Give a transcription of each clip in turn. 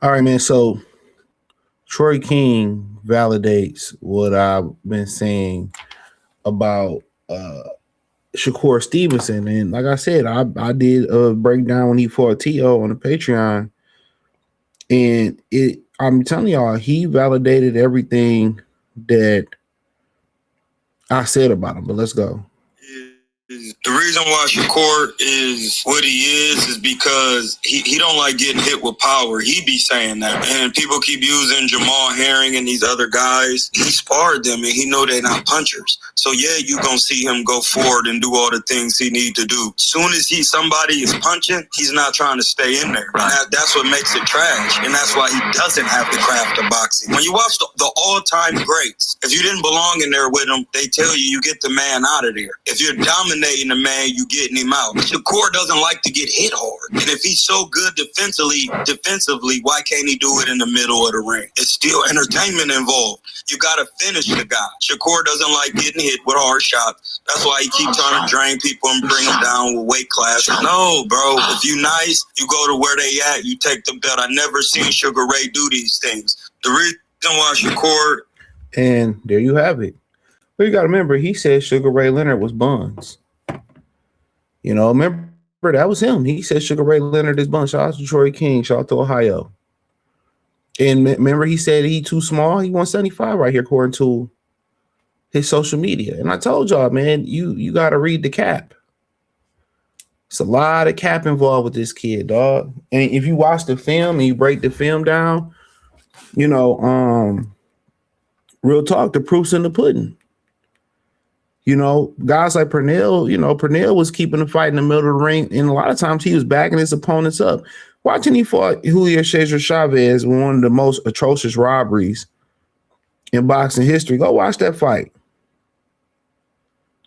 All right, man. So Troy King validates what I've been saying about Shakur Stevenson. And like I said, I did a breakdown when he fought T.O. on the Patreon. And I'm telling y'all, he validated everything that I said about him. But let's go. The reason why Shakur is what he is because he don't like getting hit with power. He be saying that. And people keep using Jamal Herring and these other guys. He sparred them and he know they're not punchers. So yeah, you gonna see him go forward and do all the things he need to do. Soon as somebody is punching, he's not trying to stay in there. And that's what makes it trash. And that's why he doesn't have the craft of boxing. When you watch the all-time greats, if you didn't belong in there with them, they tell you get the man out of there. If you're dominating the man, you getting him out. Shakur doesn't like to get hit hard. And if he's so good defensively, why can't he do it in the middle of the ring? It's still entertainment involved. You got to finish the guy. Shakur doesn't like getting hit with hard shots. That's why he keeps trying to drain people and bring them down with weight class. No, bro. If you nice, you go to where they at, you take the belt. I never seen Sugar Ray do these things. The reason why Shakur... And there you have it. But you got to remember, he said Sugar Ray Leonard was buns. You know, remember, that was him. He said Sugar Ray Leonard is buns. Shout out to Troy King. Shout out to Ohio. And remember, he said he too small. He 175 right here, according to his social media. And I told y'all, man, you got to read the cap. It's a lot of cap involved with this kid, dog. And if you watch the film and you break the film down, you know, real talk, the proof's in the pudding. You know, guys like Pernell, Pernell was keeping the fight in the middle of the ring, and a lot of times he was backing his opponents up. Watching he fought Julio Cesar Chavez, one of the most atrocious robberies in boxing history. Go watch that fight.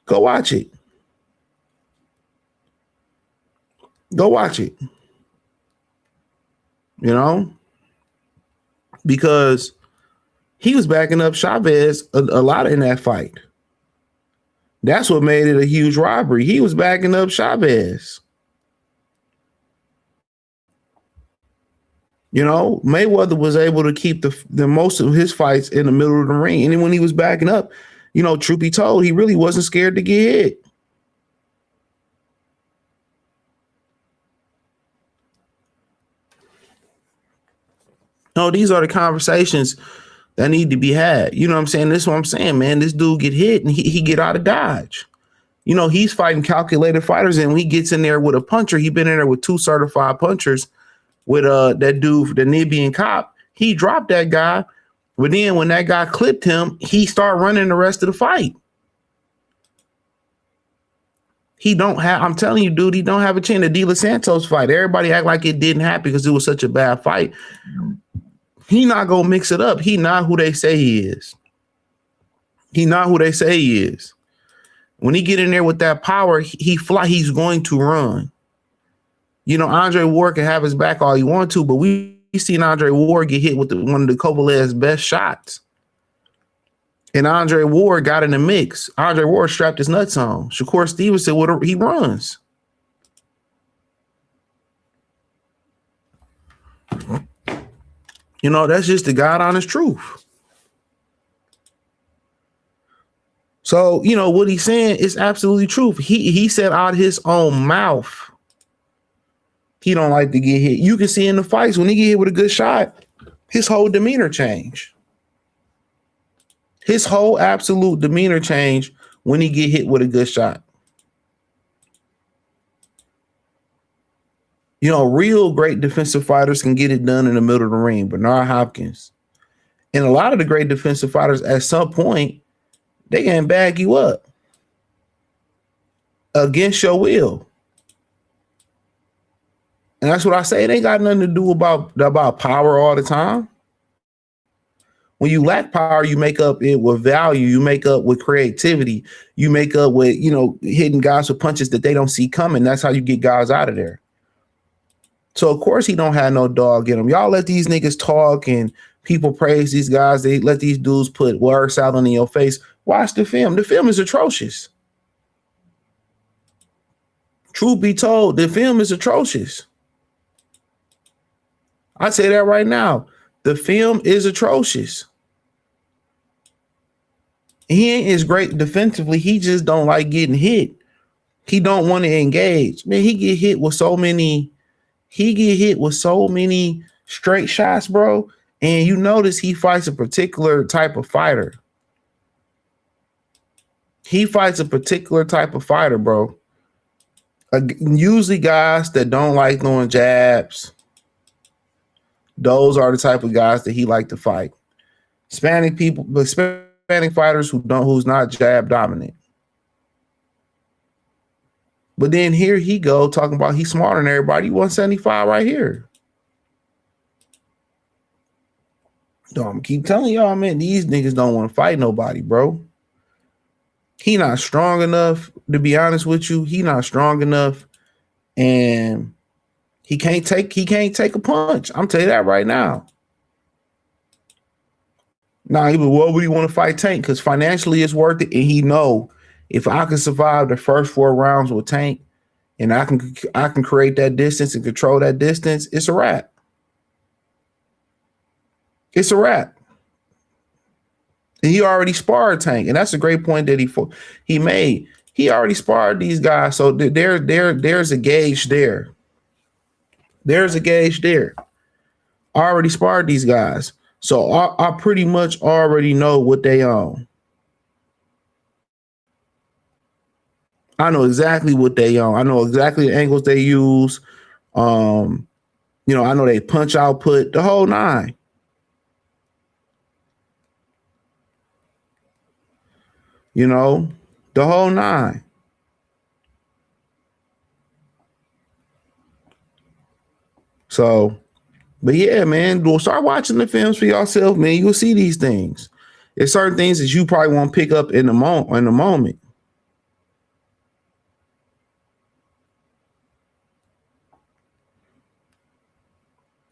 Go watch it. Go watch it. You know? Because he was backing up Chavez a lot in that fight. That's what made it a huge robbery. He was backing up Chavez. You know, Mayweather was able to keep the most of his fights in the middle of the ring. And then when he was backing up, you know, truth be told, he really wasn't scared to get hit. No, these are the conversations that need to be had. You know what I'm saying? This is what I'm saying, man. This dude get hit and he get out of dodge. You know, he's fighting calculated fighters, and when he gets in there with a puncher, he been in there with 2 certified punchers with that dude, the Namibian cop. He dropped that guy, but then when that guy clipped him, he started running the rest of the fight. I'm telling you, dude, he don't have a chance. The De Los Santos fight, everybody act like it didn't happen because it was such a bad fight. He not gonna mix it up. He not who they say he is. He not who they say he is. When he get in there with that power, he's going to run. You know, Andre Ward can have his back all he want to, but we seen Andre Ward get hit with one of the Kovalev's best shots. And Andre Ward got in the mix. Andre Ward strapped his nuts on. Shakur Stevenson, he runs. You know, that's just the God honest truth. So, you know, what he's saying is absolutely truth. He said out of his own mouth, he don't like to get hit. You can see in the fights, when he get hit with a good shot, his whole demeanor change. His whole absolute demeanor change when he get hit with a good shot. You know, real great defensive fighters can get it done in the middle of the ring. Bernard Hopkins. And a lot of the great defensive fighters, at some point, they can bag you up against your will. And that's what I say. It ain't got nothing to do about power all the time. When you lack power, you make up it with value. You make up with creativity. You make up with, you know, hitting guys with punches that they don't see coming. That's how you get guys out of there. So, of course, he don't have no dog in him. Y'all let these niggas talk and people praise these guys. They let these dudes put words out on your face. Watch the film. The film is atrocious. Truth be told, the film is atrocious. I say that right now. The film is atrocious. He ain't as great defensively. He just don't like getting hit. He don't want to engage. Man, he get hit with so many straight shots, bro. And you notice he fights a particular type of fighter. Bro. Usually guys that don't like throwing jabs, those are the type of guys that he like to fight. Hispanic fighters who's not jab dominant. But then here he go talking about he's smarter than everybody. 175 right here. Don't keep telling y'all, man, these niggas don't want to fight nobody, bro. He not strong enough, to be honest with you. He not strong enough, and he can't take a punch. I'm telling you that right now. Nah, he was, what would he want to fight Tank? Because financially it's worth it, and he know if I can survive the first 4 rounds with Tank, and I can create that distance and control that distance, it's a wrap. It's a wrap. And he already sparred Tank, and that's a great point that he made. He already sparred these guys, so there's a gauge there. There's a gauge there. I already sparred these guys, so I pretty much already know what they own. I know exactly what they own. I know exactly the angles they use. I know they punch output, the whole 9. The whole 9. So, but yeah, man, we'll start watching the films for yourself, man. You'll see these things. There's certain things that you probably won't pick up in the moment.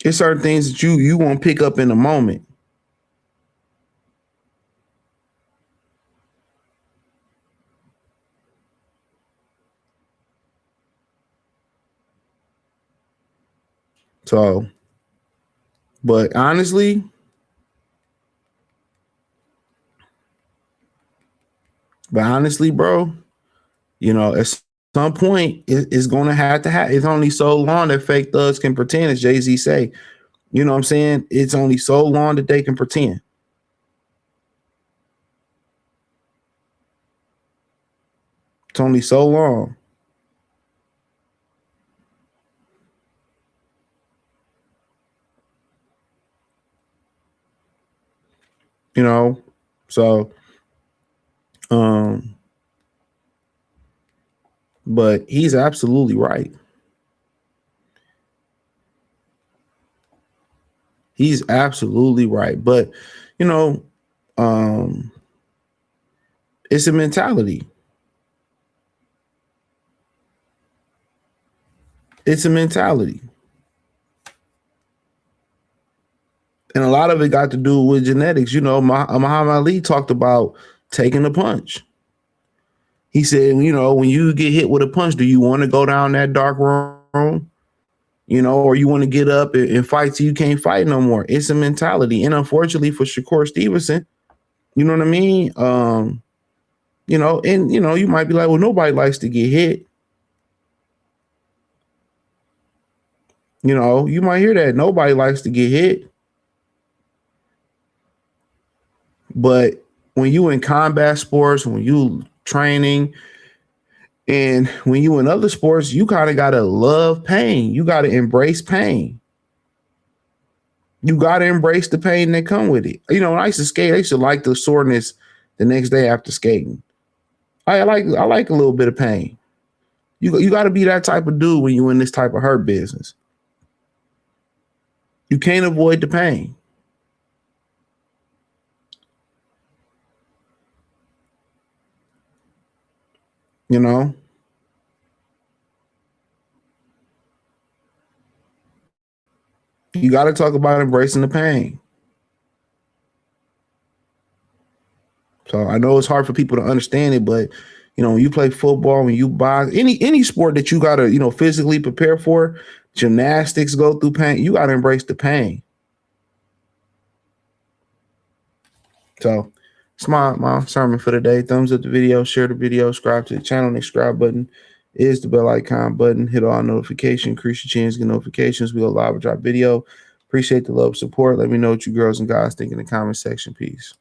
There's certain things that you won't pick up in the moment. So, but honestly, bro, at some point it's going to have to happen. It's only so long that fake thugs can pretend, as Jay-Z say. You know what I'm saying? It's only so long that they can pretend. It's only so long. So but he's absolutely right. He's absolutely right. But it's a mentality. It's a mentality. And a lot of it got to do with genetics. Muhammad Ali talked about taking a punch. He said, when you get hit with a punch, do you want to go down that dark room? Or you want to get up and fight till you can't fight no more? It's a mentality. And unfortunately for Shakur Stevenson, you know what I mean? You might be like, well, nobody likes to get hit. You might hear that. Nobody likes to get hit. But when you in combat sports, when you training, and when you in other sports, you kind of got to love pain. You got to embrace pain. You got to embrace the pain that come with it. When I used to skate, I used to like the soreness the next day after skating. I like a little bit of pain. You got to be that type of dude when you in this type of hurt business. You can't avoid the pain. You got to talk about embracing the pain. So I know it's hard for people to understand it, but You know, when you play football, when you box, any sport that you gotta, you know, physically prepare for, gymnastics, go through pain, you gotta embrace the pain. So it's my sermon for the day. Thumbs up the video, share the video, subscribe to the channel. The subscribe button is the bell icon button. Hit all notifications, increase your chance to get notifications. We go live or drop video. Appreciate the love, support. Let me know what you girls and guys think in the comment section. Peace.